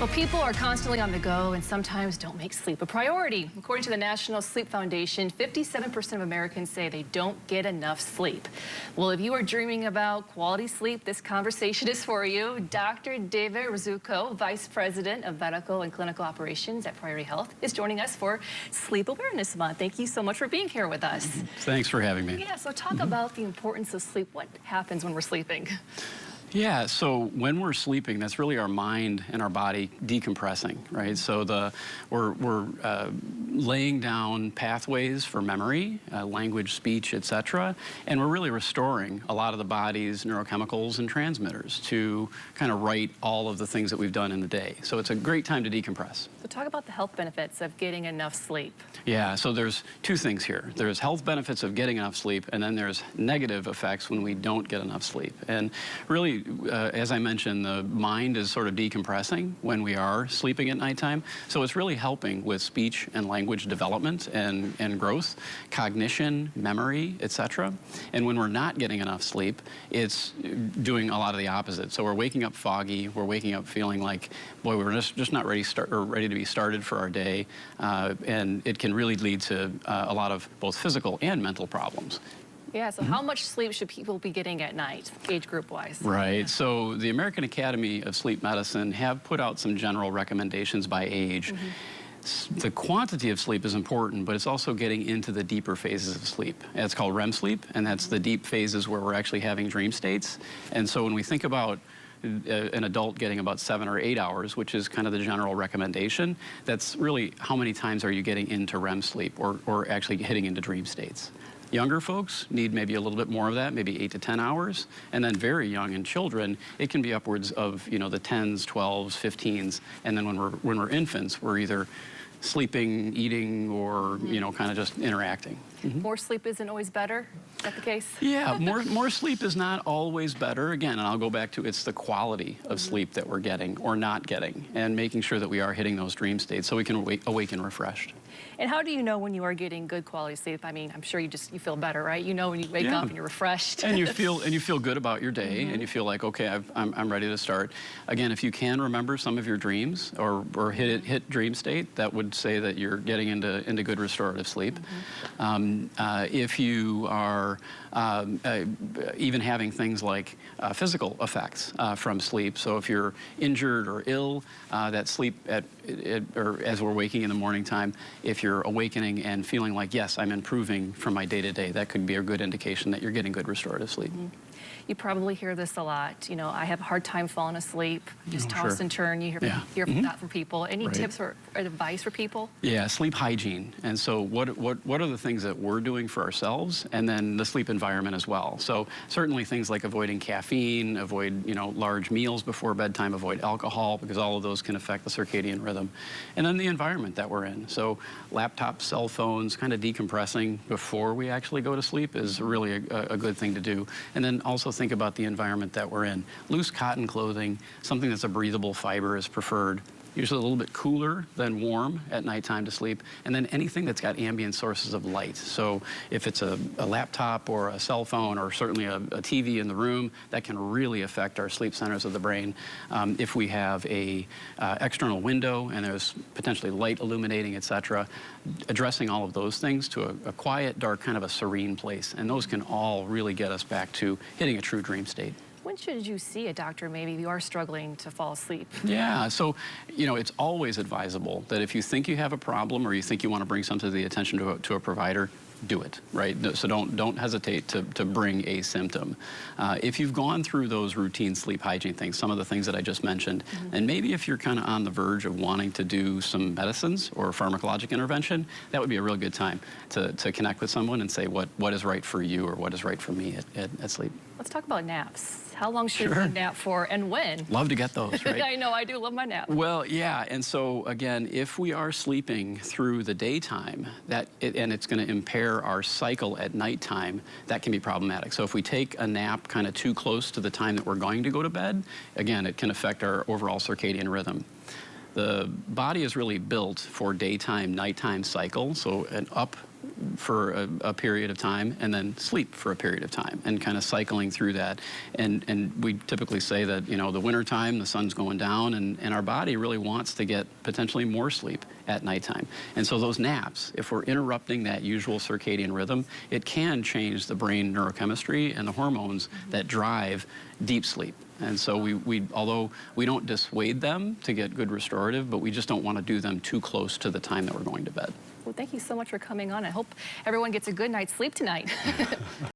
Well, people are constantly on the go and sometimes don't make sleep a priority. According to the National Sleep Foundation, 57% of Americans say they don't get enough sleep. Well, if you are dreaming about quality sleep, this conversation is for you. Dr. David Rzutko, Vice President of Medical and Clinical Operations at Priority Health, is joining us for Sleep Awareness Month. Thank you so much for being here with us. Thanks for having me. Yeah, so talk about the importance of sleep. What happens when we're sleeping? Yeah, so when we're sleeping, that's really our mind and our body decompressing, right? So we're laying down pathways for memory, language, speech, etc., and we're really restoring a lot of the body's neurochemicals and transmitters to kind of right all of the things that we've done in the day. So it's a great time to decompress. So talk about the health benefits of getting enough sleep. Yeah, so there's two things here. There's health benefits of getting enough sleep, and then there's negative effects when we don't get enough sleep. And really, as I mentioned, the mind is sort of decompressing when we are sleeping at nighttime. So it's really helping with speech and language development and growth, cognition, memory, etc. And when we're not getting enough sleep, it's doing a lot of the opposite. So we're waking up foggy, we're waking up feeling like, boy, we're just not ready to be started for our day, and it can really lead to a lot of both physical and mental problems. Yeah, so how much sleep should people be getting at night, age group-wise? Right, so the American Academy of Sleep Medicine have put out some general recommendations by age. The quantity of sleep is important, but it's also getting into the deeper phases of sleep. It's called REM sleep, and that's the deep phases where we're actually having dream states. And so when we think about an adult getting about 7 or 8 hours, which is kind of the general recommendation, that's really how many times are you getting into REM sleep or actually hitting into dream states. Younger folks need maybe a little bit more of that, maybe 8 to 10 hours. And then very young in children, it can be upwards of, the 10s, 12s, 15s. And then when we're infants, we're either sleeping, eating, or, kind of just interacting. More sleep isn't always better? Is that the case? Yeah, more sleep is not always better. Again, and I'll go back to it's the quality of sleep that we're getting or not getting, and making sure that we are hitting those dream states so we can awaken refreshed. And how do you know when you are getting good quality sleep? I mean, I'm sure you feel better, right? You know when you wake up and you're refreshed. And you feel good about your day, and you feel like, okay, I'm ready to start. Again, if you can remember some of your dreams or hit dream state, that would say that you're getting into good restorative sleep. If you are even having things like physical effects from sleep, so if you're injured or ill, that sleep or as we're waking in the morning time, if you're awakening and feeling like, yes, I'm improving from my day-to-day, that could be a good indication that you're getting good restorative sleep. You probably hear this a lot. I have a hard time falling asleep. Just toss and turn. You hear that from people. Any tips or advice for people? Yeah, sleep hygiene. And so what are the things that we're doing for ourselves, and then the sleep environment as well. So certainly things like avoiding caffeine, avoid large meals before bedtime, avoid alcohol, because all of those can affect the circadian rhythm. And then the environment that we're in. So laptops, cell phones, kind of decompressing before we actually go to sleep is really a good thing to do. And then also think about the environment that we're in. Loose cotton clothing, something that's a breathable fiber is preferred. Usually a little bit cooler than warm at nighttime to sleep. And then anything that's got ambient sources of light. So if it's a laptop or a cell phone or certainly a TV in the room, that can really affect our sleep centers of the brain. If we have a external window and there's potentially light illuminating, etc., addressing all of those things to a quiet, dark, kind of a serene place. And those can all really get us back to hitting a true dream state. When should you see a doctor maybe if you are struggling to fall asleep? Yeah, so, it's always advisable that if you think you have a problem or you think you want to bring something to the attention to a provider, do it, right? So don't hesitate to bring a symptom. If you've gone through those routine sleep hygiene things, some of the things that I just mentioned, and maybe if you're kind of on the verge of wanting to do some medicines or pharmacologic intervention, that would be a real good time to connect with someone and say what is right for you or what is right for me at sleep. Let's talk about naps. How long should you nap for and when? Love to get those, right? I know, I do love my nap. Well, yeah, and so again, if we are sleeping through the daytime, and it's going to impair our cycle at nighttime, that can be problematic. So if we take a nap kind of too close to the time that we're going to go to bed, again, it can affect our overall circadian rhythm. The body is really built for daytime, nighttime cycle, so an up for a period of time and then sleep for a period of time, and kind of cycling through that. And we typically say that, you know, the winter time, the sun's going down, and our body really wants to get potentially more sleep at nighttime. And so those naps, if we're interrupting that usual circadian rhythm, it can change the brain neurochemistry and the hormones that drive deep sleep. And so although we don't dissuade them to get good restorative, but we just don't want to do them too close to the time that we're going to bed. Well, thank you so much for coming on. I hope everyone gets a good night's sleep tonight.